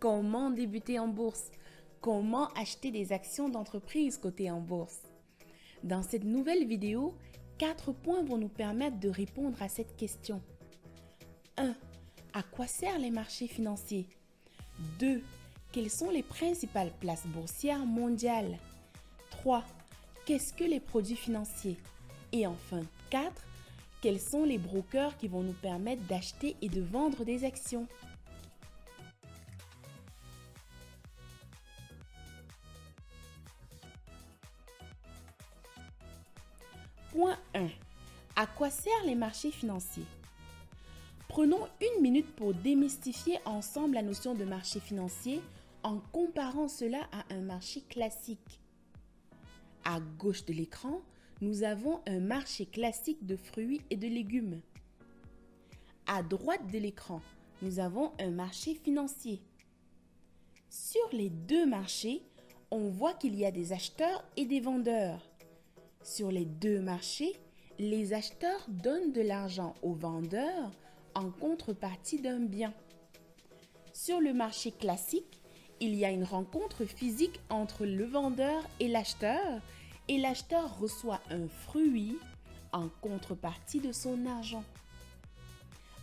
comment débuter en bourse, comment acheter des actions d'entreprise cotées en bourse. Dans cette nouvelle vidéo, 4 points vont nous permettre de répondre à cette question. 1. À quoi servent les marchés financiers? 2. Quelles sont les principales places boursières mondiales? 3. Qu'est-ce que les produits financiers? Et enfin 4. Quels sont les brokers qui vont nous permettre d'acheter et de vendre des actions? Point 1. À quoi servent les marchés financiers? Prenons une minute pour démystifier ensemble la notion de marché financier en comparant cela à un marché classique. À gauche de l'écran, nous avons un marché classique de fruits et de légumes. À droite de l'écran, nous avons un marché financier. Sur les deux marchés, on voit qu'il y a des acheteurs et des vendeurs. Sur les deux marchés, les acheteurs donnent de l'argent aux vendeurs en contrepartie d'un bien. Sur le marché classique, il y a une rencontre physique entre le vendeur et l'acheteur reçoit un fruit en contrepartie de son argent.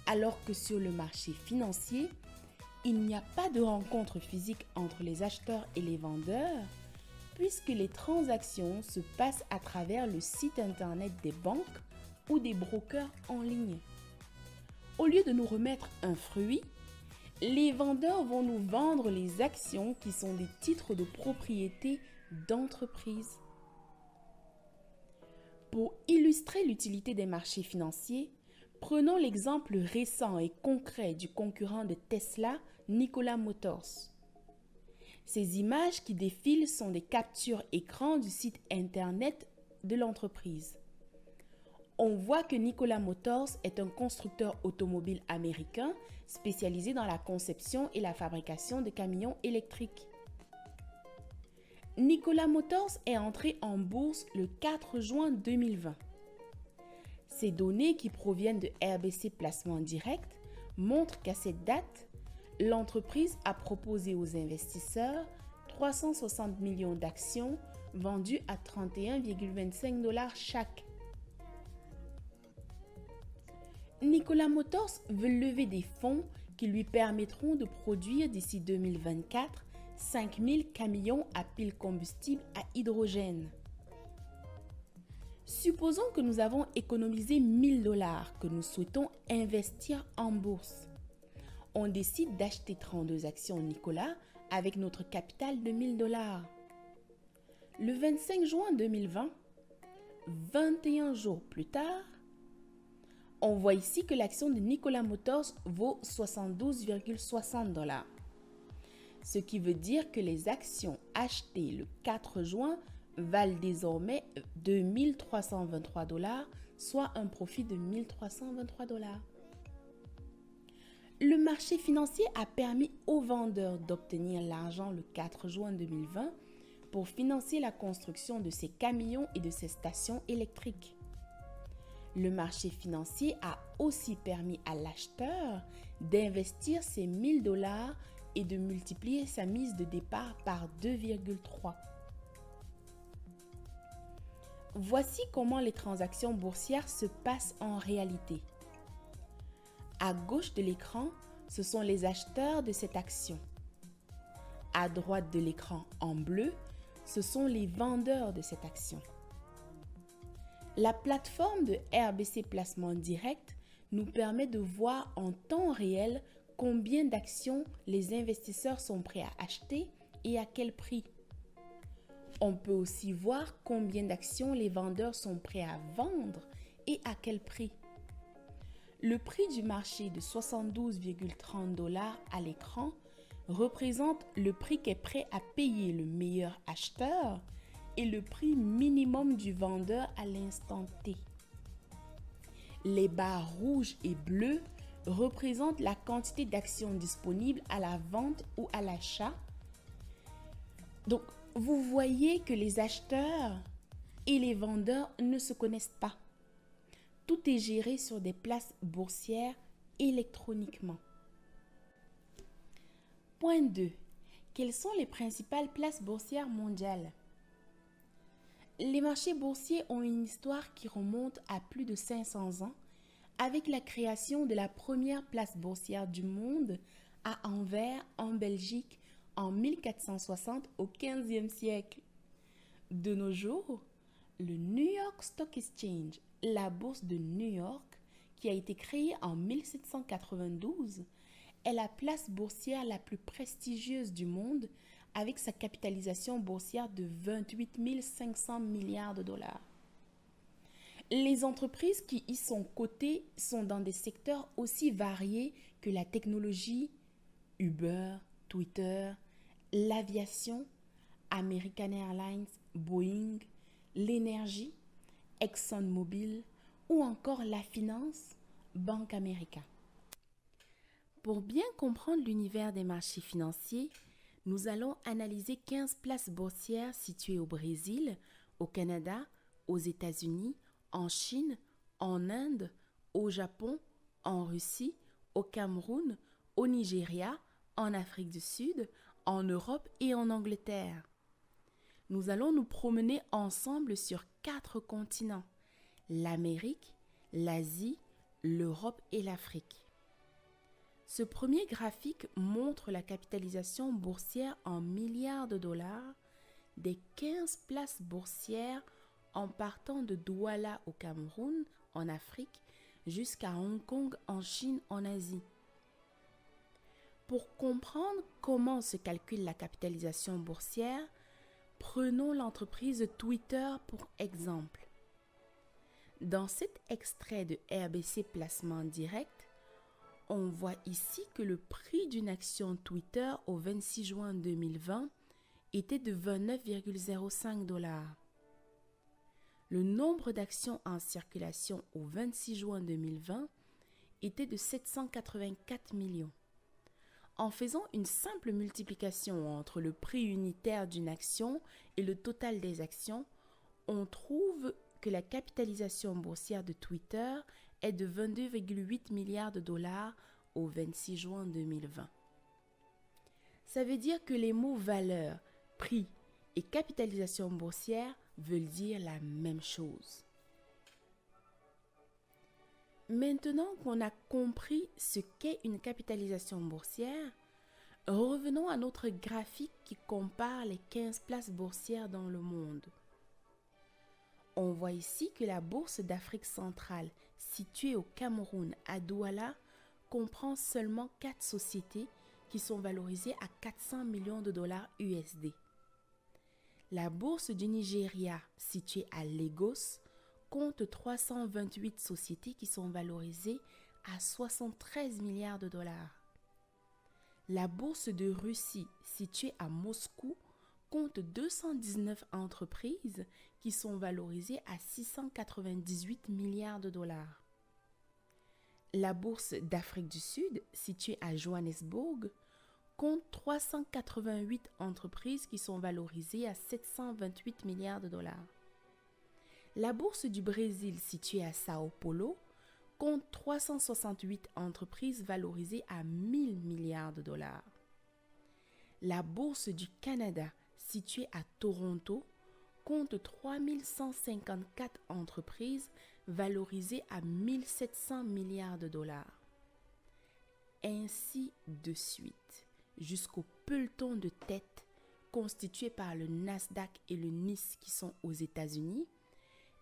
Alors que sur le marché financier, il n'y a pas de rencontre physique entre les acheteurs et les vendeurs, puisque les transactions se passent à travers le site internet des banques ou des brokers en ligne. Au lieu de nous remettre un fruit, les vendeurs vont nous vendre les actions qui sont des titres de propriété d'entreprise. Pour illustrer l'utilité des marchés financiers, prenons l'exemple récent et concret du concurrent de Tesla, Nikola Motors. Ces images qui défilent sont des captures écran du site internet de l'entreprise. On voit que Nikola Motors est un constructeur automobile américain spécialisé dans la conception et la fabrication de camions électriques. Nikola Motors est entré en bourse le 4 juin 2020. Ces données qui proviennent de RBC Placement Direct montrent qu'à cette date, l'entreprise a proposé aux investisseurs 360 millions d'actions vendues à 31,25 $ chaque. Nikola Motors veut lever des fonds qui lui permettront de produire d'ici 2024 5000 camions à pile combustible à hydrogène. Supposons que nous avons économisé 1000 $ que nous souhaitons investir en bourse. On décide d'acheter 32 actions Nikola avec notre capital de 1000 $. Le 25 juin 2020, 21 jours plus tard, on voit ici que l'action de Nikola Motors vaut 72,60 $. Ce qui veut dire que les actions achetées le 4 juin valent désormais 2323 $, soit un profit de 1323 $. Le marché financier a permis aux vendeurs d'obtenir l'argent le 4 juin 2020 pour financer la construction de ces camions et de ces stations électriques. Le marché financier a aussi permis à l'acheteur d'investir ses 1000 $ et de multiplier sa mise de départ par 2,3. Voici comment les transactions boursières se passent en réalité. À gauche de l'écran, ce sont les acheteurs de cette action. À droite de l'écran en bleu, ce sont les vendeurs de cette action. La plateforme de RBC Placement Direct nous permet de voir en temps réel combien d'actions les investisseurs sont prêts à acheter et à quel prix. On peut aussi voir combien d'actions les vendeurs sont prêts à vendre et à quel prix. Le prix du marché de 72,30 $ à l'écran représente le prix qu'est prêt à payer le meilleur acheteur et le prix minimum du vendeur à l'instant T. Les barres rouges et bleues représentent la quantité d'actions disponibles à la vente ou à l'achat. Donc, vous voyez que les acheteurs et les vendeurs ne se connaissent pas. Tout est géré sur des places boursières électroniquement. Point 2. Quelles sont les principales places boursières mondiales? Les marchés boursiers ont une histoire qui remonte à plus de 500 ans avec la création de la première place boursière du monde à Anvers, en Belgique, en 1460 au XVe siècle. De nos jours, le New York Stock Exchange, la bourse de New York, qui a été créée en 1792, est la place boursière la plus prestigieuse du monde avec sa capitalisation boursière de 28 500 milliards de dollars. Les entreprises qui y sont cotées sont dans des secteurs aussi variés que la technologie, Uber, Twitter, l'aviation, American Airlines, Boeing, l'énergie, ExxonMobil ou encore la finance, Bank America. Pour bien comprendre l'univers des marchés financiers, nous allons analyser 15 places boursières situées au Brésil, au Canada, aux États-Unis, en Chine, en Inde, au Japon, en Russie, au Cameroun, au Nigeria, en Afrique du Sud, en Europe et en Angleterre. Nous allons nous promener ensemble sur 4 continents, l'Amérique, l'Asie, l'Europe et l'Afrique. Ce premier graphique montre la capitalisation boursière en milliards de dollars des 15 places boursières en partant de Douala au Cameroun, en Afrique, jusqu'à Hong Kong, en Chine, en Asie. Pour comprendre comment se calcule la capitalisation boursière, prenons l'entreprise Twitter pour exemple. Dans cet extrait de RBC Placement Direct, on voit ici que le prix d'une action Twitter au 26 juin 2020 était de 29,05 $. Le nombre d'actions en circulation au 26 juin 2020 était de 784 millions. En faisant une simple multiplication entre le prix unitaire d'une action et le total des actions, on trouve que la capitalisation boursière de Twitter est de 22,8 milliards de dollars au 26 juin 2020. Ça veut dire que les mots valeur, prix et capitalisation boursière veulent dire la même chose. Maintenant qu'on a compris ce qu'est une capitalisation boursière, revenons à notre graphique qui compare les 15 places boursières dans le monde. On voit ici que la bourse d'Afrique centrale, située au Cameroun à Douala, comprend seulement 4 sociétés qui sont valorisées à 400 millions de dollars USD. La bourse du Nigeria, située à Lagos, compte 328 sociétés qui sont valorisées à 73 milliards de dollars. La bourse de Russie, située à Moscou, compte 219 entreprises qui sont valorisées à 698 milliards de dollars. La bourse d'Afrique du Sud, située à Johannesburg, compte 388 entreprises qui sont valorisées à 728 milliards de dollars. La bourse du Brésil, située à Sao Paulo, compte 368 entreprises valorisées à 1000 milliards de dollars. La bourse du Canada, située à Toronto, compte 3154 entreprises valorisées à 1700 milliards de dollars. Ainsi de suite, jusqu'au peloton de tête constitué par le Nasdaq et le Nice qui sont aux États-Unis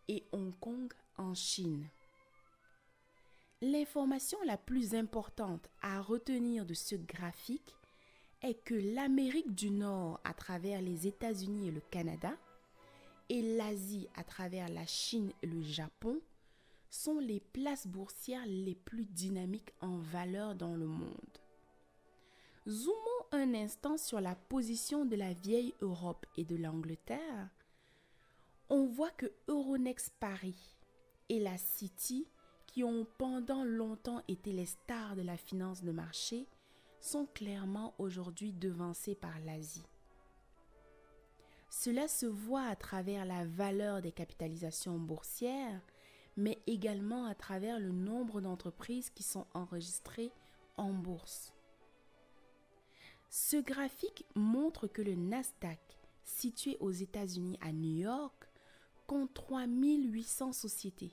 et Hong Kong en Chine. L'information la plus importante à retenir de ce graphique est que l'Amérique du Nord à travers les États-Unis et le Canada et l'Asie à travers la Chine et le Japon sont les places boursières les plus dynamiques en valeur dans le monde. Zoomons un instant sur la position de la vieille Europe et de l'Angleterre. On voit que Euronext Paris et la City, qui ont pendant longtemps été les stars de la finance de marché, sont clairement aujourd'hui devancés par l'Asie. Cela se voit à travers la valeur des capitalisations boursières, mais également à travers le nombre d'entreprises qui sont enregistrées en bourse. Ce graphique montre que le Nasdaq, situé aux États-Unis à New York, compte 3800 sociétés.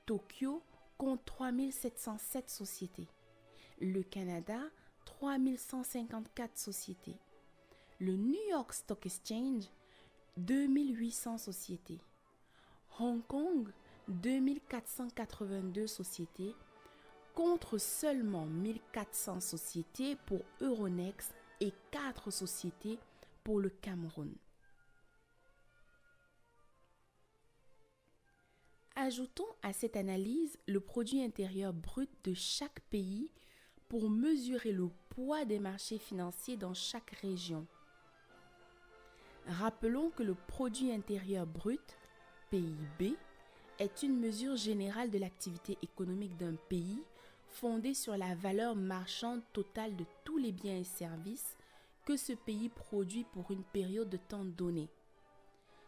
Tokyo compte 3707 sociétés. Le Canada, 3154 sociétés. Le New York Stock Exchange, 2800 sociétés. Hong Kong, 2482 sociétés, contre seulement 1400 sociétés pour Euronext et 4 sociétés pour le Cameroun. Ajoutons à cette analyse le produit intérieur brut de chaque pays pour mesurer le poids des marchés financiers dans chaque région. Rappelons que le produit intérieur brut, PIB, est une mesure générale de l'activité économique d'un pays fondée sur la valeur marchande totale de tous les biens et services que ce pays produit pour une période de temps donnée.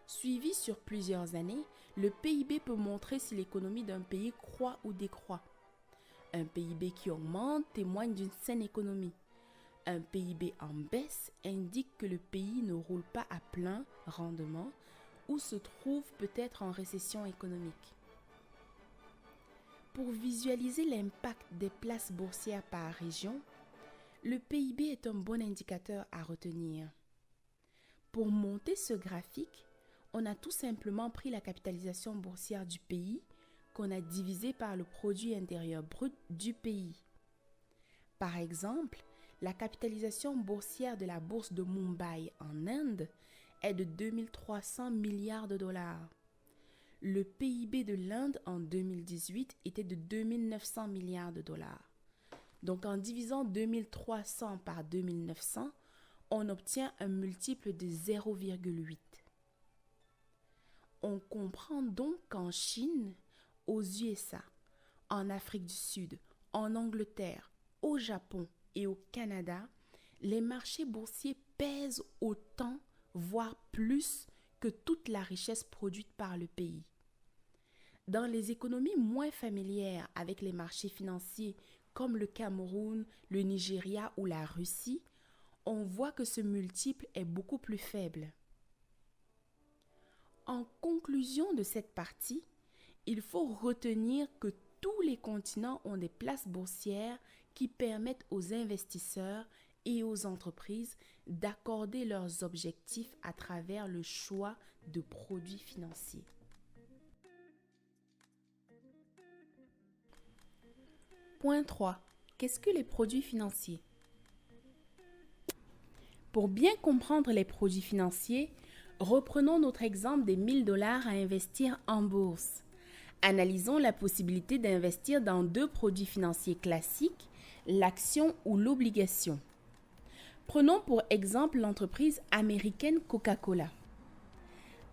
Suivi sur plusieurs années, le PIB peut montrer si l'économie d'un pays croît ou décroît. Un PIB qui augmente témoigne d'une saine économie. Un PIB en baisse indique que le pays ne roule pas à plein rendement ou se trouve peut-être en récession économique. Pour visualiser l'impact des places boursières par région, le PIB est un bon indicateur à retenir. Pour monter ce graphique, on a tout simplement pris la capitalisation boursière du pays qu'on a divisé par le produit intérieur brut du pays. Par exemple, la capitalisation boursière de la bourse de Mumbai en Inde est de 2300 milliards de dollars. Le PIB de l'Inde en 2018 était de 2900 milliards de dollars. Donc en divisant 2300 par 2900, on obtient un multiple de 0,8. On comprend donc qu'en Chine, aux USA, en Afrique du Sud, en Angleterre, au Japon et au Canada, les marchés boursiers pèsent autant, voire plus, que toute la richesse produite par le pays. Dans les économies moins familières avec les marchés financiers comme le Cameroun, le Nigeria ou la Russie, on voit que ce multiple est beaucoup plus faible. En conclusion de cette partie, il faut retenir que tous les continents ont des places boursières qui permettent aux investisseurs et aux entreprises d'accorder leurs objectifs à travers le choix de produits financiers. Point 3. Qu'est-ce que les produits financiers? Pour bien comprendre les produits financiers, reprenons notre exemple des 1000 $ à investir en bourse. Analysons la possibilité d'investir dans deux produits financiers classiques, l'action ou l'obligation. Prenons pour exemple l'entreprise américaine Coca-Cola.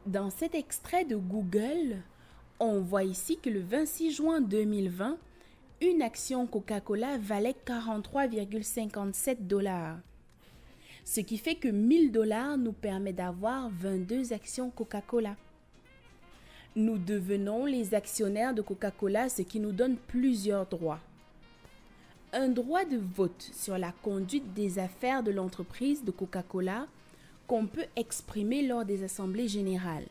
Dans cet extrait de Google, on voit ici que le 26 juin 2020, une action Coca-Cola valait 43,57 $. Ce qui fait que 1000 $ nous permet d'avoir 22 actions Coca-Cola. Nous devenons les actionnaires de Coca-Cola, ce qui nous donne plusieurs droits. Un droit de vote sur la conduite des affaires de l'entreprise de Coca-Cola qu'on peut exprimer lors des assemblées générales.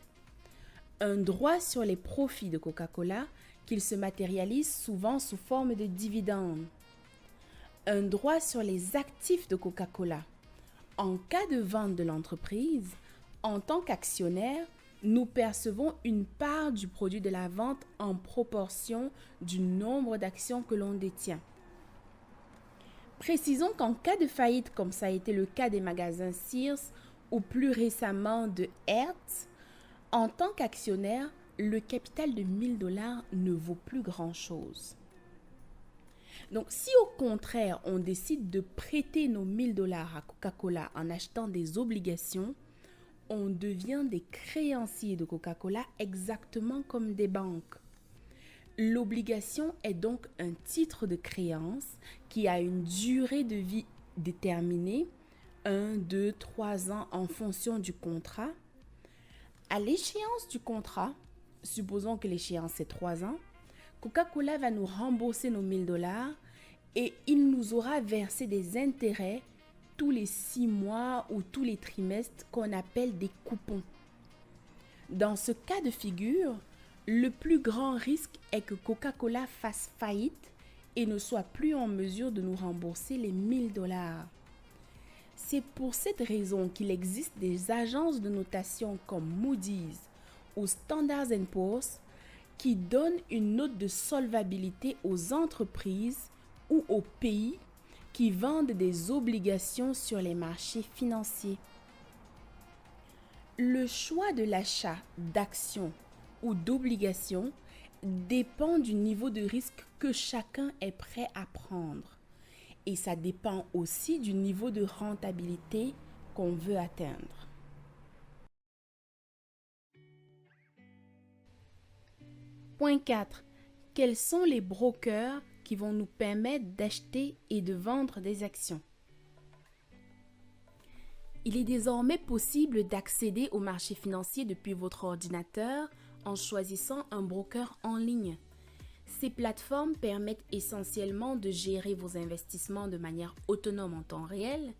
Un droit sur les profits de Coca-Cola qu'il se matérialise souvent sous forme de dividendes. Un droit sur les actifs de Coca-Cola. En cas de vente de l'entreprise, en tant qu'actionnaire, nous percevons une part du produit de la vente en proportion du nombre d'actions que l'on détient. Précisons qu'en cas de faillite, comme ça a été le cas des magasins Sears ou plus récemment de Hertz, en tant qu'actionnaire, le capital de 1000 $ ne vaut plus grand-chose. Donc, si au contraire, on décide de prêter nos 1000 $ à Coca-Cola en achetant des obligations, on devient des créanciers de Coca-Cola exactement comme des banques. L'obligation est donc un titre de créance qui a une durée de vie déterminée, 1, 2, 3 ans en fonction du contrat. À l'échéance du contrat, supposons que l'échéance c'est 3 ans, Coca-Cola va nous rembourser nos 1000 $ et il nous aura versé des intérêts tous les 6 mois ou tous les trimestres qu'on appelle des coupons. Dans ce cas de figure, le plus grand risque est que Coca-Cola fasse faillite et ne soit plus en mesure de nous rembourser les 1 000 $. C'est pour cette raison qu'il existe des agences de notation comme Moody's ou Standard & Poor's qui donnent une note de solvabilité aux entreprises ou aux pays qui vendent des obligations sur les marchés financiers. Le choix de l'achat d'actions ou d'obligations dépend du niveau de risque que chacun est prêt à prendre. Et ça dépend aussi du niveau de rentabilité qu'on veut atteindre. Point 4. Quels sont les brokers qui vont nous permettre d'acheter et de vendre des actions? Il est désormais possible d'accéder au marché financier depuis votre ordinateur en choisissant un broker en ligne. Ces plateformes permettent essentiellement de gérer vos investissements de manière autonome en temps réel,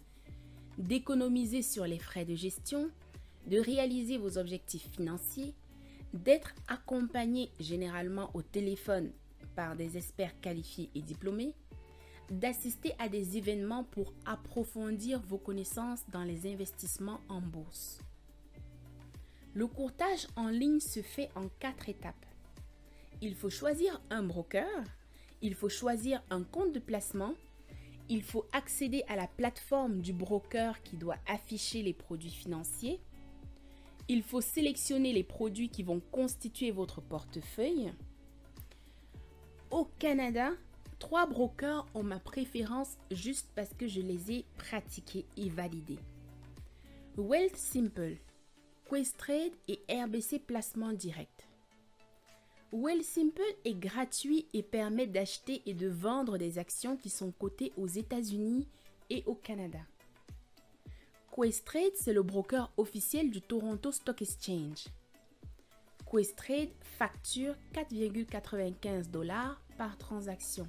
d'économiser sur les frais de gestion, de réaliser vos objectifs financiers, d'être accompagné généralement au téléphone par des experts qualifiés et diplômés, d'assister à des événements pour approfondir vos connaissances dans les investissements en bourse. Le courtage en ligne se fait en 4 étapes. Il faut choisir un broker, il faut choisir un compte de placement, il faut accéder à la plateforme du broker qui doit afficher les produits financiers, il faut sélectionner les produits qui vont constituer votre portefeuille. Au Canada, 3 brokers ont ma préférence juste parce que je les ai pratiqués et validés. Wealthsimple, Questrade et RBC Placement Direct. Wealthsimple est gratuit et permet d'acheter et de vendre des actions qui sont cotées aux États-Unis et au Canada. Questrade, c'est le broker officiel du Toronto Stock Exchange. Questrade facture 4,95 $ par transaction.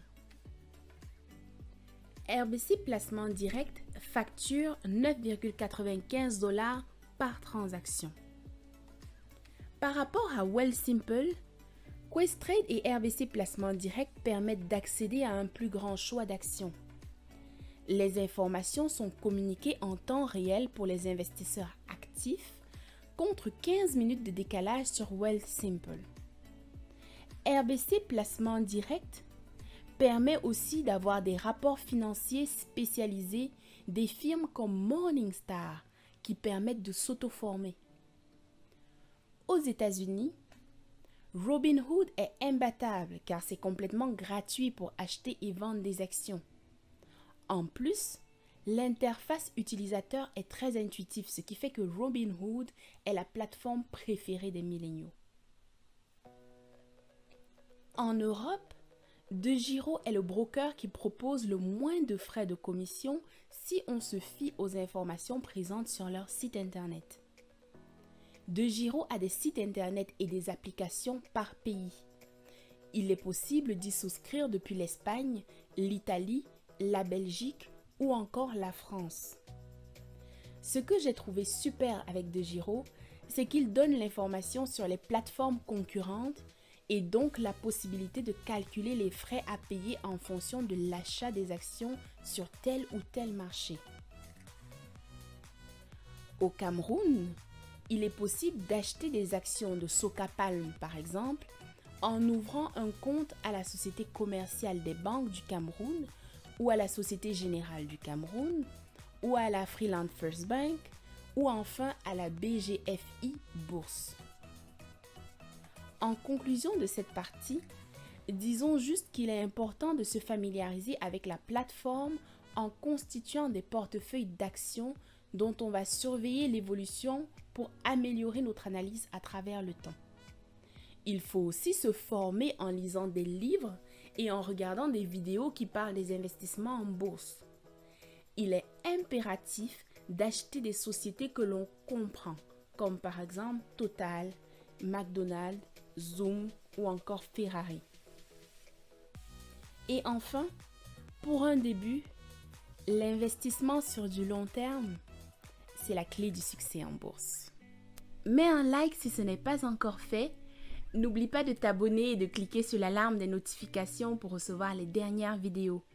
RBC Placement Direct facture 9,95 $ par transaction. Par rapport à Wealthsimple, Questrade et RBC Placement Direct permettent d'accéder à un plus grand choix d'actions. Les informations sont communiquées en temps réel pour les investisseurs actifs contre 15 minutes de décalage sur Wealthsimple. RBC Placement Direct permet aussi d'avoir des rapports financiers spécialisés des firmes comme Morningstar qui permettent de s'auto-former. Aux États-Unis, Robinhood est imbattable car c'est complètement gratuit pour acheter et vendre des actions. En plus, l'interface utilisateur est très intuitive, ce qui fait que Robinhood est la plateforme préférée des milléniaux. En Europe, DeGiro est le broker qui propose le moins de frais de commission si on se fie aux informations présentes sur leur site internet. DeGiro a des sites internet et des applications par pays. Il est possible d'y souscrire depuis l'Espagne, l'Italie, la Belgique ou encore la France. Ce que j'ai trouvé super avec DeGiro, c'est qu'il donne l'information sur les plateformes concurrentes et donc la possibilité de calculer les frais à payer en fonction de l'achat des actions sur tel ou tel marché. Au Cameroun, il est possible d'acheter des actions de Soka Palm par exemple en ouvrant un compte à la Société commerciale des banques du Cameroun ou à la Société Générale du Cameroun, ou à la Freeland First Bank, ou enfin à la BGFI Bourse. En conclusion de cette partie, disons juste qu'il est important de se familiariser avec la plateforme en constituant des portefeuilles d'actions dont on va surveiller l'évolution pour améliorer notre analyse à travers le temps. Il faut aussi se former en lisant des livres et en regardant des vidéos qui parlent des investissements en bourse. Il est impératif d'acheter des sociétés que l'on comprend, comme par exemple Total, McDonald's, Zoom ou encore Ferrari. Et enfin, pour un début, L'investissement sur du long terme, c'est la clé du succès en bourse. Mets un like si ce n'est pas encore fait. N'oublie pas de t'abonner et de cliquer sur l'alarme des notifications pour recevoir les dernières vidéos.